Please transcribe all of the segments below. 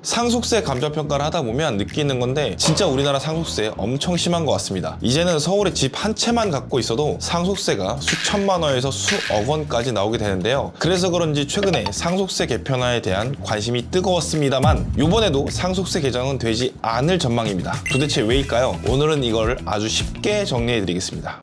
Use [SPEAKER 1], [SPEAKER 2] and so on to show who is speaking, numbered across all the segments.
[SPEAKER 1] 상속세 감정평가를 하다 보면 느끼는 건데 진짜 우리나라 상속세 엄청 심한 것 같습니다. 이제는 서울에 집 한 채만 갖고 있어도 상속세가 수천만 원에서 수억 원까지 나오게 되는데요. 그래서 그런지 최근에 상속세 개편화에 대한 관심이 뜨거웠습니다만 이번에도 상속세 개정은 되지 않을 전망입니다. 도대체 왜일까요? 오늘은 이걸 아주 쉽게 정리해 드리겠습니다.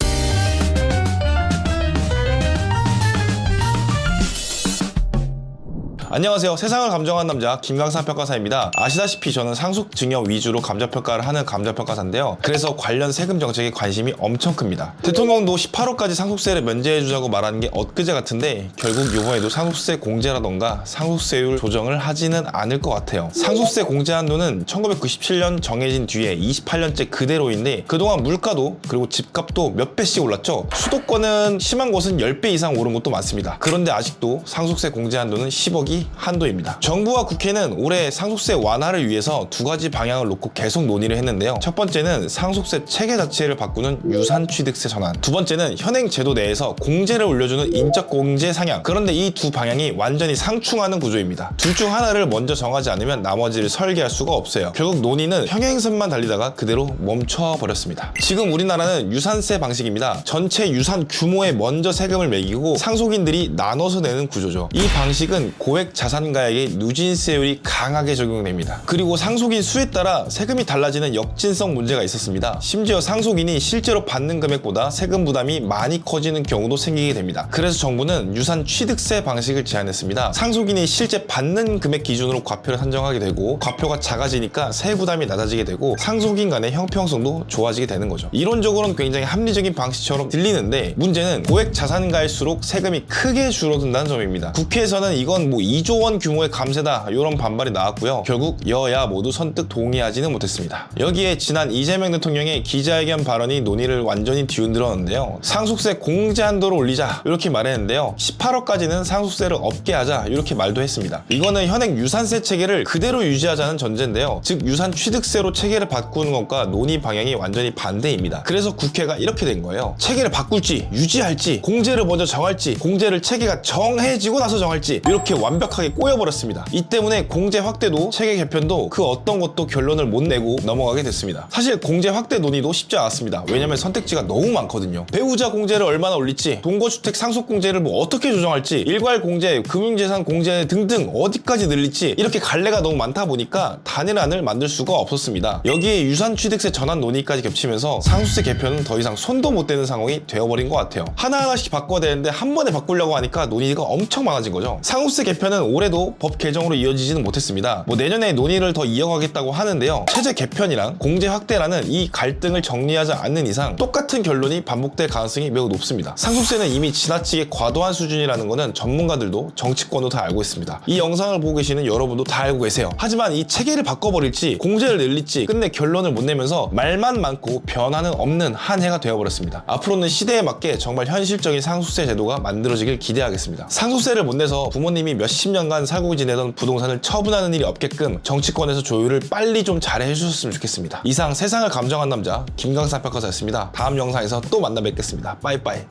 [SPEAKER 1] 안녕하세요. 세상을 감정한 남자 김강산 평가사입니다. 아시다시피 저는 상속 증여 위주로 감정평가를 하는 감정평가사인데요. 그래서 관련 세금 정책에 관심이 엄청 큽니다. 대통령도 18호까지 상속세를 면제해주자고 말하는 게 엊그제 같은데 결국 이번에도 상속세 공제라던가 상속세율 조정을 하지는 않을 것 같아요. 상속세 공제 한도는 1997년 정해진 뒤에 28년째 그대로인데 그동안 물가도 그리고 집값도 몇 배씩 올랐죠. 수도권은 심한 곳은 10배 이상 오른 곳도 많습니다. 그런데 아직도 상속세 공제 한도는 10억이 한도입니다. 정부와 국회는 올해 상속세 완화를 위해서 두 가지 방향을 놓고 계속 논의를 했는데요. 첫 번째는 상속세 체계 자체를 바꾸는 유산취득세 전환, 두 번째는 현행 제도 내에서 공제를 올려주는 인적공제 상향. 그런데 이 두 방향이 완전히 상충하는 구조입니다. 둘 중 하나를 먼저 정하지 않으면 나머지를 설계할 수가 없어요. 결국 논의는 평행선만 달리다가 그대로 멈춰버렸습니다. 지금 우리나라는 유산세 방식입니다. 전체 유산 규모에 먼저 세금을 매기고 상속인들이 나눠서 내는 구조죠. 이 방식은 고액 자산가에게 누진세율이 강하게 적용됩니다. 그리고 상속인 수에 따라 세금이 달라지는 역진성 문제가 있었습니다. 심지어 상속인이 실제로 받는 금액보다 세금 부담이 많이 커지는 경우도 생기게 됩니다. 그래서 정부는 유산 취득세 방식을 제안했습니다. 상속인이 실제 받는 금액 기준으로 과표를 산정하게 되고 과표가 작아지니까 세 부담이 낮아지게 되고 상속인 간의 형평성도 좋아지게 되는 거죠. 이론적으로는 굉장히 합리적인 방식처럼 들리는데 문제는 고액 자산가일수록 세금이 크게 줄어든다는 점입니다. 국회에서는 이건 2조 원 규모의 감세다 이런 반발이 나왔고요. 결국 여야 모두 선뜻 동의하지는 못했습니다. 여기에 지난 이재명 대통령의 기자회견 발언이 논의를 완전히 뒤흔들었는데요. 상속세 공제 한도를 올리자 이렇게 말했는데요. 18억까지는 상속세를 없게 하자 이렇게 말도 했습니다. 이거는 현행 유산세 체계를 그대로 유지하자는 전제인데요. 즉 유산 취득세로 체계를 바꾸는 것과 논의 방향이 완전히 반대입니다. 그래서 국회가 이렇게 된 거예요. 체계를 바꿀지 유지할지 공제를 먼저 정할지 공제를 체계가 정해지고 나서 정할지 이렇게 완벽하게 꼬여버렸습니다. 이 때문에 공제 확대도 체계 개편도 그 어떤 것도 결론을 못 내고 넘어가게 됐습니다. 사실 공제 확대 논의도 쉽지 않았습니다. 왜냐면 선택지가 너무 많거든요. 배우자 공제를 얼마나 올릴지, 동거주택 상속 공제를 어떻게 조정할지, 일괄 공제, 금융재산 공제 등등 어디까지 늘릴지 이렇게 갈래가 너무 많다 보니까 단일안을 만들 수가 없었습니다. 여기에 유산취득세 전환 논의까지 겹치면서 상속세 개편은 더 이상 손도 못 대는 상황이 되어버린 것 같아요. 하나하나씩 바꿔야 되는데 한 번에 바꾸려고 하니까 논의가 엄청 많아진 거죠. 상속세 개편은 올해도 법 개정으로 이어지지는 못했습니다. 내년에 논의를 더 이어가겠다고 하는데요. 체제 개편이랑 공제 확대라는 이 갈등을 정리하지 않는 이상 똑같은 결론이 반복될 가능성이 매우 높습니다. 상속세는 이미 지나치게 과도한 수준이라는 것은 전문가들도 정치권도 다 알고 있습니다. 이 영상을 보고 계시는 여러분도 다 알고 계세요. 하지만 이 체계를 바꿔버릴지 공제를 늘릴지 끝내 결론을 못 내면서 말만 많고 변화는 없는 한 해가 되어버렸습니다. 앞으로는 시대에 맞게 정말 현실적인 상속세 제도가 만들어지길 기대하겠습니다. 상속세를 못 내서 부모님이 몇십 년간 살고 지내던 부동산을 처분하는 일이 없게끔 정치권에서 조율을 빨리 좀 잘 해주셨으면 좋겠습니다. 이상 세상을 감정한 남자 김강산 평가사였습니다. 다음 영상에서 또 만나 뵙겠습니다. 빠이빠이.